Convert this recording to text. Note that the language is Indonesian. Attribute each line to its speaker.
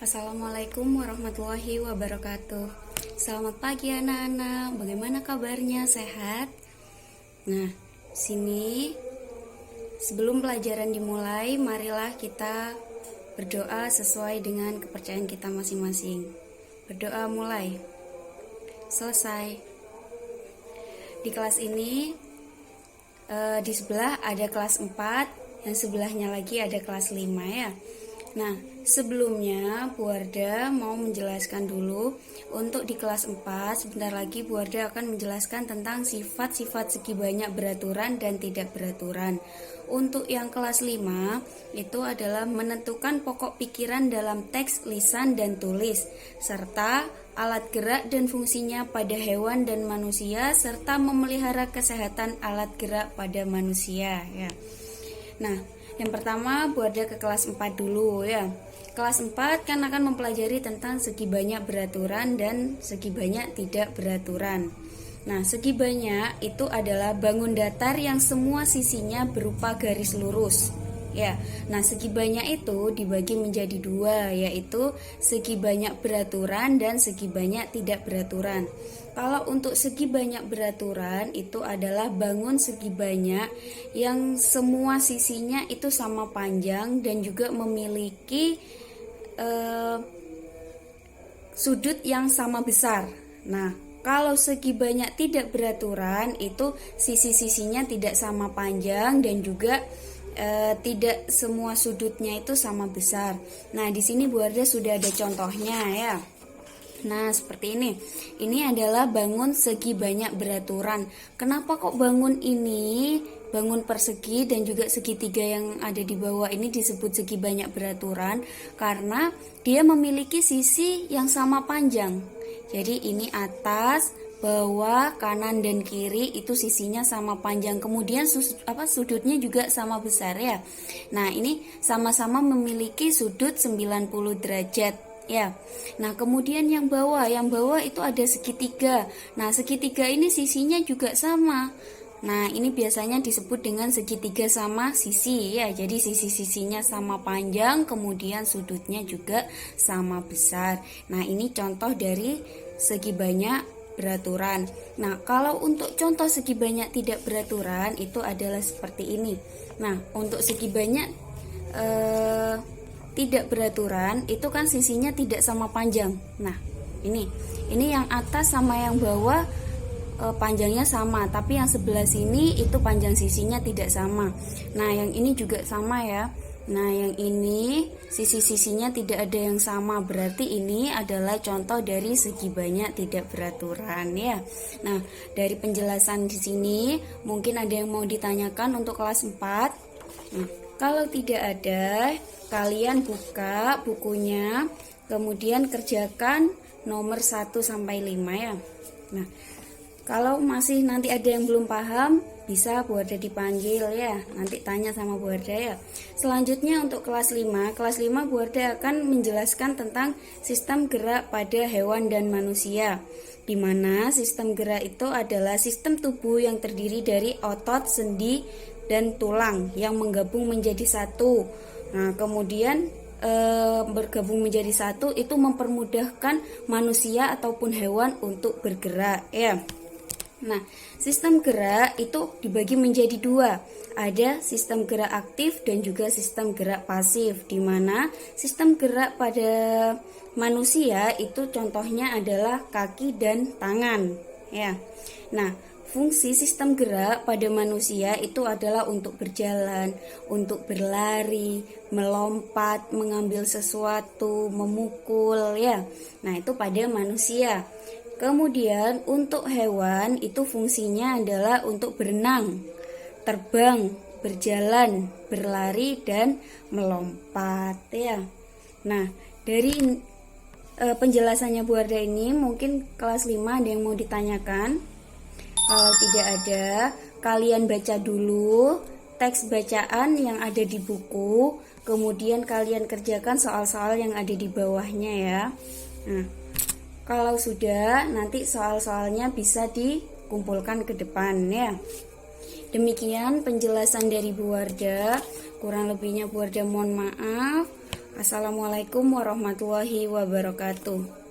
Speaker 1: Assalamualaikum warahmatullahi wabarakatuh. Selamat pagi anak-anak. Bagaimana kabarnya? Sehat? Nah, sini sebelum pelajaran dimulai, marilah kita berdoa sesuai dengan kepercayaan kita masing-masing. Berdoa mulai. Selesai. Di kelas ini di sebelah ada kelas 4, yang sebelahnya lagi ada kelas 5 ya. Nah, sebelumnya Bu Wardah mau menjelaskan dulu untuk di kelas 4, sebentar lagi Bu Wardah akan menjelaskan tentang sifat-sifat segi banyak beraturan dan tidak beraturan. Untuk yang kelas 5 itu adalah menentukan pokok pikiran dalam teks, lisan, dan tulis, serta alat gerak dan fungsinya pada hewan dan manusia, serta memelihara kesehatan alat gerak pada manusia ya. Nah, yang pertama Bu Wardah ke kelas 4 dulu ya. Kelas 4 kan akan mempelajari tentang segi banyak beraturan dan segi banyak tidak beraturan. Nah, segi banyak itu adalah bangun datar yang semua sisinya berupa garis lurus. Ya, nah segi banyak itu dibagi menjadi dua, yaitu segi banyak beraturan dan segi banyak tidak beraturan. Kalau untuk segi banyak beraturan itu adalah bangun segi banyak yang semua sisinya itu sama panjang dan juga memiliki sudut yang sama besar. Nah, kalau segi banyak tidak beraturan itu sisi-sisinya tidak sama panjang dan juga tidak semua sudutnya itu sama besar. Nah, di sini Bu Wardah sudah ada contohnya ya. Nah, seperti ini. Ini adalah bangun segi banyak beraturan. Kenapa kok bangun ini, bangun persegi dan juga segitiga yang ada di bawah ini disebut segi banyak beraturan? Karena dia memiliki sisi yang sama panjang. Jadi ini atas, bawah, kanan, dan kiri itu sisinya sama panjang. Kemudian sudutnya juga sama besar ya. Nah, ini sama-sama memiliki sudut 90 derajat ya. Nah, kemudian yang bawah itu ada segitiga. Nah, segitiga ini sisinya juga sama. Nah, ini biasanya disebut dengan segitiga sama sisi ya. Jadi sisi-sisinya sama panjang, kemudian sudutnya juga sama besar. Nah, ini contoh dari segi banyak beraturan. Nah, kalau untuk contoh segi banyak tidak beraturan itu adalah seperti ini. Nah, untuk segi banyak tidak beraturan itu kan sisinya tidak sama panjang. Nah, ini yang atas sama yang bawah panjangnya sama, tapi yang sebelah sini itu panjang sisinya tidak sama. Nah, yang ini juga sama ya. Nah, yang ini sisi-sisinya tidak ada yang sama, berarti ini adalah contoh dari segi banyak tidak beraturan ya. Nah, dari penjelasan di sini mungkin ada yang mau ditanyakan untuk kelas 4. Nah, kalau tidak ada, kalian buka bukunya, kemudian kerjakan nomor 1 sampai 5 ya. Nah, kalau masih nanti ada yang belum paham, bisa Bu Wardah dipanggil ya. Nanti tanya sama Bu Wardah ya. Selanjutnya untuk kelas 5. Kelas 5 Bu Wardah akan menjelaskan tentang sistem gerak pada hewan dan manusia. Di mana sistem gerak itu adalah sistem tubuh yang terdiri dari otot, sendi, dan tulang yang menggabung menjadi satu. Nah, kemudian bergabung menjadi satu itu mempermudahkan manusia ataupun hewan untuk bergerak ya. Nah, sistem gerak itu dibagi menjadi dua. Ada sistem gerak aktif dan juga sistem gerak pasif, di mana sistem gerak pada manusia itu contohnya adalah kaki dan tangan ya. Nah, fungsi sistem gerak pada manusia itu adalah untuk berjalan, untuk berlari, melompat, mengambil sesuatu, memukul ya. Nah, itu pada manusia. Kemudian untuk hewan itu fungsinya adalah untuk berenang, terbang, berjalan, berlari, dan melompat ya. Nah, dari penjelasannya Bu Wardah ini mungkin kelas 5 ada yang mau ditanyakan. Kalau tidak ada, kalian baca dulu teks bacaan yang ada di buku, kemudian kalian kerjakan soal-soal yang ada di bawahnya ya. Nah, kalau sudah, nanti soal-soalnya bisa dikumpulkan ke depan ya. Demikian penjelasan dari Bu Wardah. Kurang lebihnya Bu Wardah mohon maaf. Assalamualaikum warahmatullahi wabarakatuh.